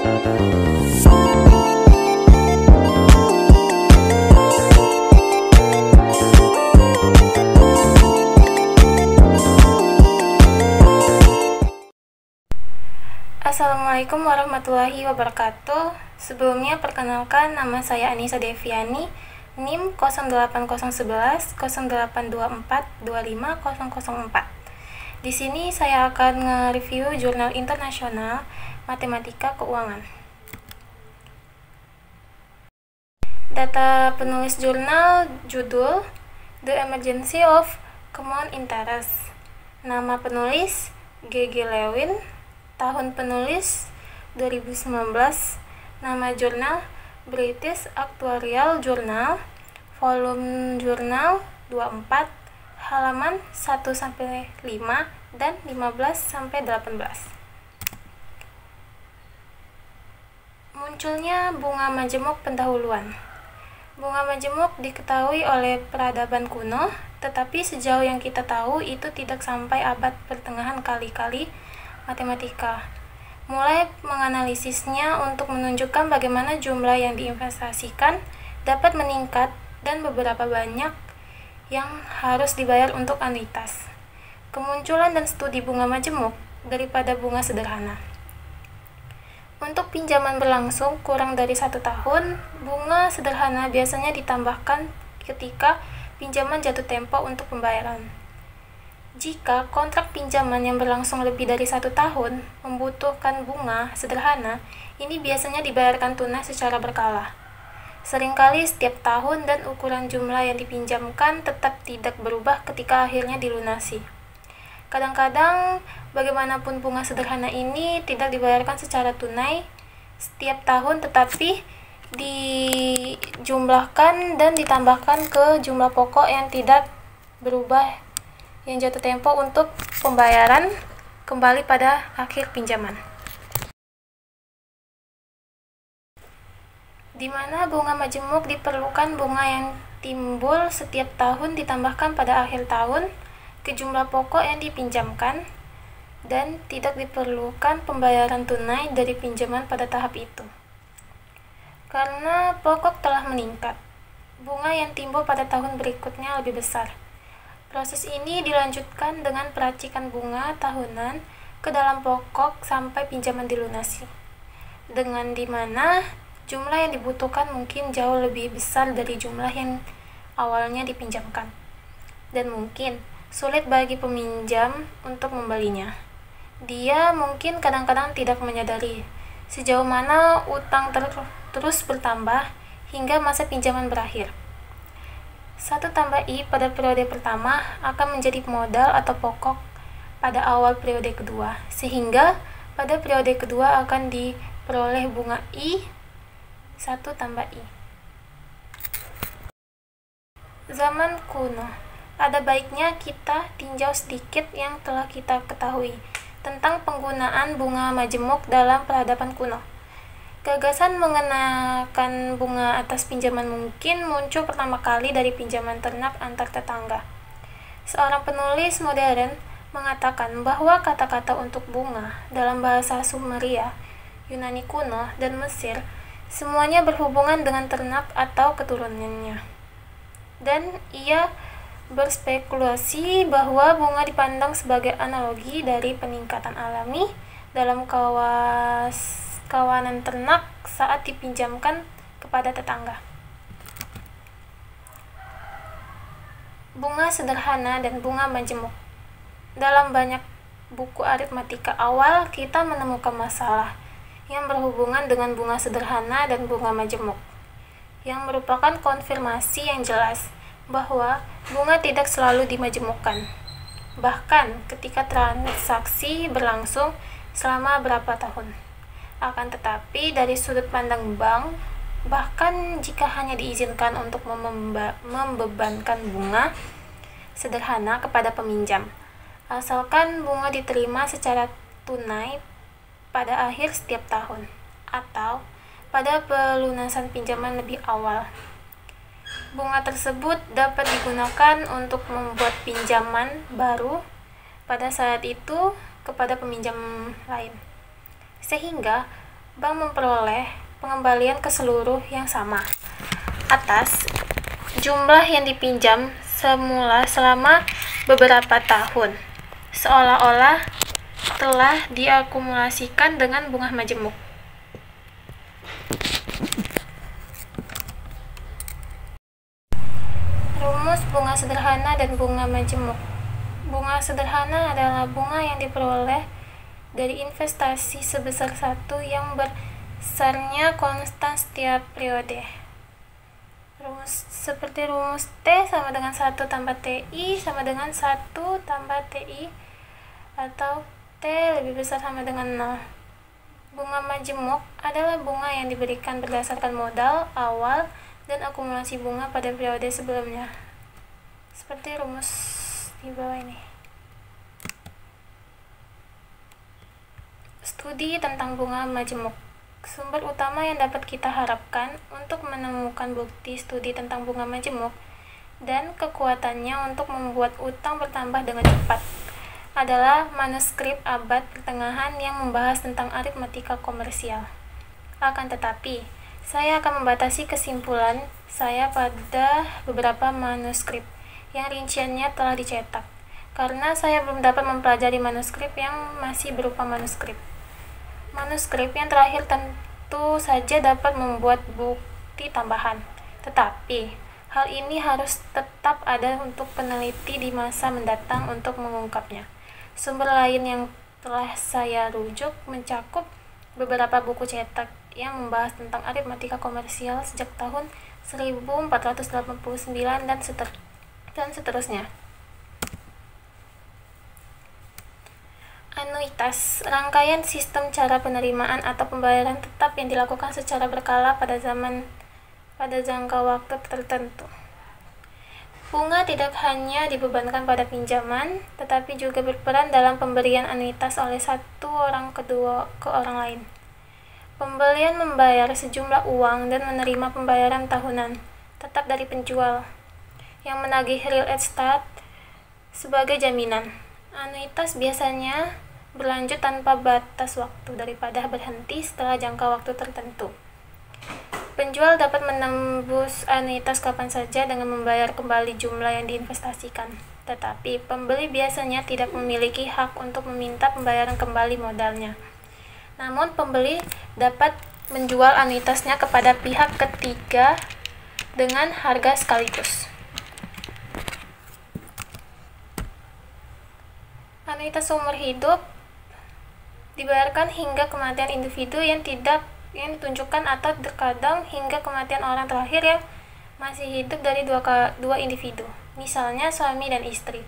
Assalamualaikum warahmatullahi wabarakatuh. Sebelumnya perkenalkan, nama saya Anissa Deviani, NIM 08011 0824 25004. Di sini saya akan nge-review jurnal internasional Matematika Keuangan. Data penulis jurnal, judul The Emergency of Common Interest. Nama penulis G.G. Lewin. Tahun penulis 2019. Nama jurnal British Actuarial Journal, volume jurnal 24, halaman 1-5 dan 15-18. Munculnya bunga majemuk pendahuluan. Bunga majemuk diketahui oleh peradaban kuno, tetapi sejauh yang kita tahu itu tidak sampai abad pertengahan kali-kali matematika mulai menganalisisnya untuk menunjukkan bagaimana jumlah yang diinvestasikan dapat meningkat dan beberapa banyak yang harus dibayar untuk anuitas. Kemunculan dan studi bunga majemuk daripada bunga sederhana. Untuk pinjaman berlangsung kurang dari 1 tahun, bunga sederhana biasanya ditambahkan ketika pinjaman jatuh tempo untuk pembayaran. Jika kontrak pinjaman yang berlangsung lebih dari 1 tahun membutuhkan bunga sederhana, ini biasanya dibayarkan tunai secara berkala. Seringkali setiap tahun dan ukuran jumlah yang dipinjamkan tetap tidak berubah ketika akhirnya dilunasi. Kadang-kadang, bagaimanapun bunga sederhana ini tidak dibayarkan secara tunai setiap tahun, tetapi dijumlahkan dan ditambahkan ke jumlah pokok yang tidak berubah yang jatuh tempo untuk pembayaran kembali pada akhir pinjaman. Di mana bunga majemuk diperlukan bunga yang timbul setiap tahun ditambahkan pada akhir tahun ke jumlah pokok yang dipinjamkan dan tidak diperlukan pembayaran tunai dari pinjaman pada tahap itu. Karena pokok telah meningkat, bunga yang timbul pada tahun berikutnya lebih besar. Proses ini dilanjutkan dengan peracikan bunga tahunan ke dalam pokok sampai pinjaman dilunasi, dengan dimana jumlah yang dibutuhkan mungkin jauh lebih besar dari jumlah yang awalnya dipinjamkan, dan mungkin sulit bagi peminjam untuk membelinya. Dia mungkin kadang-kadang tidak menyadari sejauh mana utang terus bertambah hingga masa pinjaman berakhir. 1 tambah I pada periode pertama akan menjadi modal atau pokok pada awal periode kedua, sehingga pada periode kedua akan diperoleh bunga I 1 tambah I. Zaman kuno. Ada baiknya kita tinjau sedikit yang telah kita ketahui tentang penggunaan bunga majemuk dalam peradaban kuno. Gagasan mengenakan bunga atas pinjaman mungkin muncul pertama kali dari pinjaman ternak antar tetangga. Seorang penulis modern mengatakan bahwa kata-kata untuk bunga dalam bahasa Sumeria, Yunani kuno, dan Mesir semuanya berhubungan dengan ternak atau keturunannya. Dan ia berspekulasi bahwa bunga dipandang sebagai analogi dari peningkatan alami dalam kawanan ternak saat dipinjamkan kepada tetangga. Bunga sederhana dan bunga majemuk. Dalam banyak buku aritmatika awal, kita menemukan masalah yang berhubungan dengan bunga sederhana dan bunga majemuk, yang merupakan konfirmasi yang jelas bahwa bunga tidak selalu dimajemukkan, bahkan ketika transaksi berlangsung selama berapa tahun. Akan tetapi dari sudut pandang bank, bahkan jika hanya diizinkan untuk membebankan bunga sederhana kepada peminjam, asalkan bunga diterima secara tunai pada akhir setiap tahun atau pada pelunasan pinjaman lebih awal, bunga tersebut dapat digunakan untuk membuat pinjaman baru pada saat itu kepada peminjam lain. Sehingga bank memperoleh pengembalian ke seluruh yang sama atas jumlah yang dipinjam semula selama beberapa tahun, seolah-olah telah diakumulasikan dengan bunga majemuk. Rumus bunga sederhana dan bunga majemuk. Bunga sederhana adalah bunga yang diperoleh dari investasi sebesar 1 yang besarnya konstan setiap periode. Seperti rumus T sama dengan 1 tambah TI sama dengan 1 tambah TI, atau T lebih besar sama dengan 0. Bunga majemuk adalah bunga yang diberikan berdasarkan modal awal dan akumulasi bunga pada periode sebelumnya. Seperti rumus di bawah ini. Studi tentang bunga majemuk. Sumber utama yang dapat kita harapkan untuk menemukan bukti studi tentang bunga majemuk dan kekuatannya untuk membuat utang bertambah dengan cepat adalah manuskrip abad pertengahan yang membahas tentang aritmatika komersial. Akan tetapi, saya akan membatasi kesimpulan saya pada beberapa manuskrip yang rinciannya telah dicetak, karena saya belum dapat mempelajari manuskrip yang masih berupa manuskrip. Manuskrip yang terakhir tentu saja dapat membuat bukti tambahan, tetapi hal ini harus tetap ada untuk peneliti di masa mendatang untuk mengungkapnya. Sumber lain yang telah saya rujuk mencakup beberapa buku cetak yang membahas tentang aritmatika komersial sejak tahun 1489 dan seterusnya. Anuitas, rangkaian sistem cara penerimaan atau pembayaran tetap yang dilakukan secara berkala pada jangka waktu tertentu. Bunga tidak hanya dibebankan pada pinjaman, tetapi juga berperan dalam pemberian anuitas oleh satu orang ke orang lain. Pembelian membayar sejumlah uang dan menerima pembayaran tahunan tetap dari penjual yang menagih real estate sebagai jaminan. Anuitas biasanya berlanjut tanpa batas waktu daripada berhenti setelah jangka waktu tertentu. Penjual dapat menembus anuitas kapan saja dengan membayar kembali jumlah yang diinvestasikan, tetapi pembeli biasanya tidak memiliki hak untuk meminta pembayaran kembali modalnya. Namun pembeli dapat menjual anuitasnya kepada pihak ketiga dengan harga sekaligus. Anuitas seumur hidup dibayarkan hingga kematian individu yang ditunjukkan atau terkadang hingga kematian orang terakhir yang masih hidup dari dua individu, misalnya suami dan istri.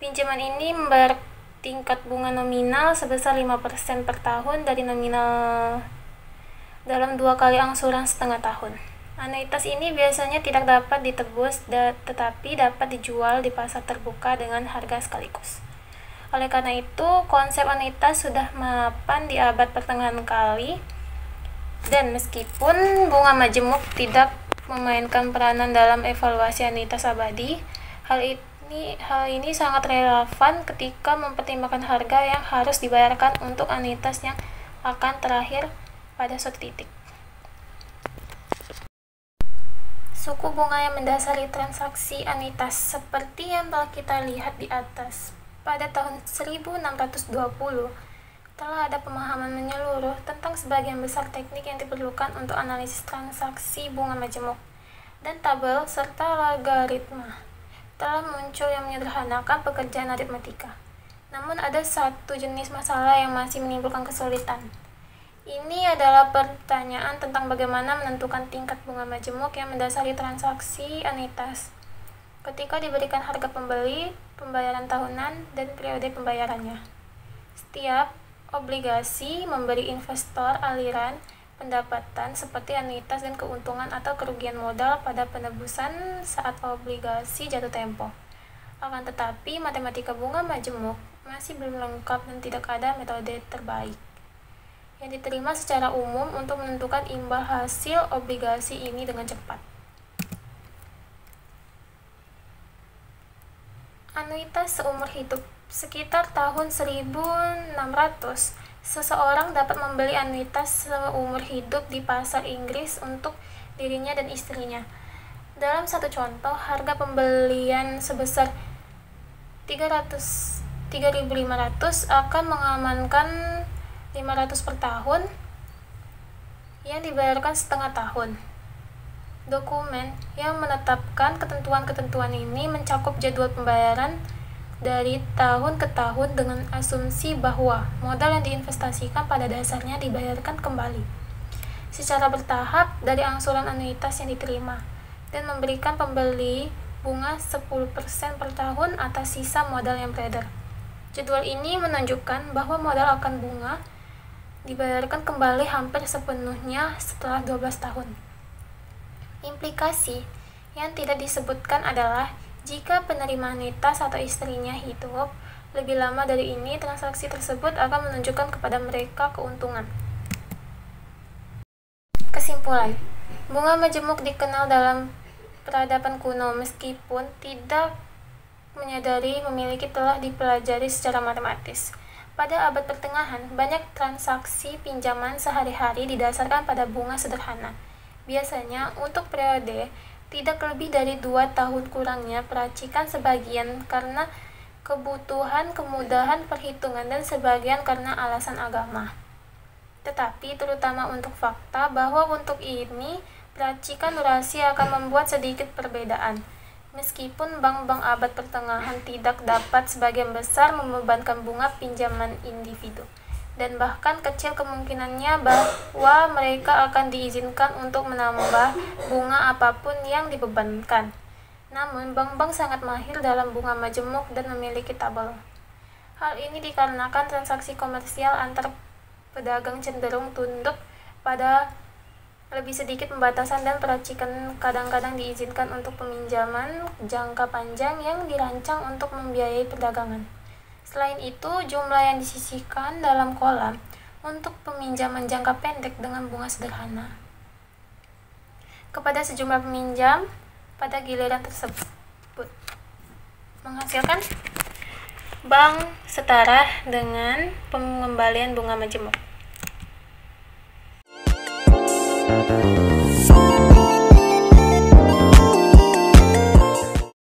Pinjaman ini membayar tingkat bunga nominal sebesar 5% per tahun dari nominal dalam 2 kali angsuran setengah tahun. Anuitas ini biasanya tidak dapat ditebus tetapi dapat dijual di pasar terbuka dengan harga sekaligus. Oleh karena itu, konsep anuitas sudah mapan di abad pertengahan kali, dan meskipun bunga majemuk tidak memainkan peranan dalam evaluasi anuitas abadi, hal ini sangat relevan ketika mempertimbangkan harga yang harus dibayarkan untuk anuitas yang akan terakhir pada suatu titik. Suku bunga yang mendasari transaksi anuitas seperti yang telah kita lihat di atas. Pada tahun 1620, telah ada pemahaman menyeluruh tentang sebagian besar teknik yang diperlukan untuk analisis transaksi bunga majemuk, dan tabel serta logaritma telah muncul yang menyederhanakan pekerjaan aritmatika. Namun ada satu jenis masalah yang masih menimbulkan kesulitan. Ini adalah pertanyaan tentang bagaimana menentukan tingkat bunga majemuk yang mendasari transaksi anuitas ketika diberikan harga pembeli, pembayaran tahunan, dan periode pembayarannya. Setiap obligasi memberi investor aliran pendapatan seperti anuitas dan keuntungan atau kerugian modal pada penebusan saat obligasi jatuh tempo. Akan tetapi, matematika bunga majemuk masih belum lengkap dan tidak ada metode terbaik yang diterima secara umum untuk menentukan imbal hasil obligasi ini dengan cepat. Anuitas seumur hidup sekitar tahun 1600 Seseorang dapat membeli anuitas seumur hidup di pasar Inggris untuk dirinya dan istrinya. Dalam satu contoh, harga pembelian sebesar 3.500 akan mengamankan 500 per tahun yang dibayarkan setengah tahun. Dokumen yang menetapkan ketentuan-ketentuan ini mencakup jadwal pembayaran dari tahun ke tahun dengan asumsi bahwa modal yang diinvestasikan pada dasarnya dibayarkan kembali secara bertahap dari angsuran anuitas yang diterima, dan memberikan pembeli bunga 10% per tahun atas sisa modal yang beredar. Jadwal ini menunjukkan bahwa modal akan bunga dibayarkan kembali hampir sepenuhnya setelah 12 tahun. Implikasi yang tidak disebutkan adalah jika penerima anuitas atau istrinya hidup lebih lama dari ini, transaksi tersebut akan menunjukkan kepada mereka keuntungan. Kesimpulan, bunga majemuk dikenal dalam peradaban kuno meskipun tidak menyadari memiliki telah dipelajari secara matematis. Pada abad pertengahan, banyak transaksi pinjaman sehari-hari didasarkan pada bunga sederhana. Biasanya untuk periode tidak lebih dari 2 tahun, kurangnya peracikan sebagian karena kebutuhan kemudahan perhitungan dan sebagian karena alasan agama. Tetapi terutama untuk fakta bahwa untuk ini peracikan durasi akan membuat sedikit perbedaan. Meskipun bank-bank abad pertengahan tidak dapat sebagian besar membebankan bunga pinjaman individu, dan bahkan kecil kemungkinannya bahwa mereka akan diizinkan untuk menambah bunga apapun yang dibebankan. Namun, bank-bank sangat mahir dalam bunga majemuk dan memiliki tabel. Hal ini dikarenakan transaksi komersial antar pedagang cenderung tunduk pada lebih sedikit pembatasan, dan peracikan kadang-kadang diizinkan untuk peminjaman jangka panjang yang dirancang untuk membiayai perdagangan. Selain itu, jumlah yang disisihkan dalam kolam untuk peminjaman jangka pendek dengan bunga sederhana kepada sejumlah peminjam pada giliran tersebut menghasilkan bank setara dengan pengembalian bunga majemuk.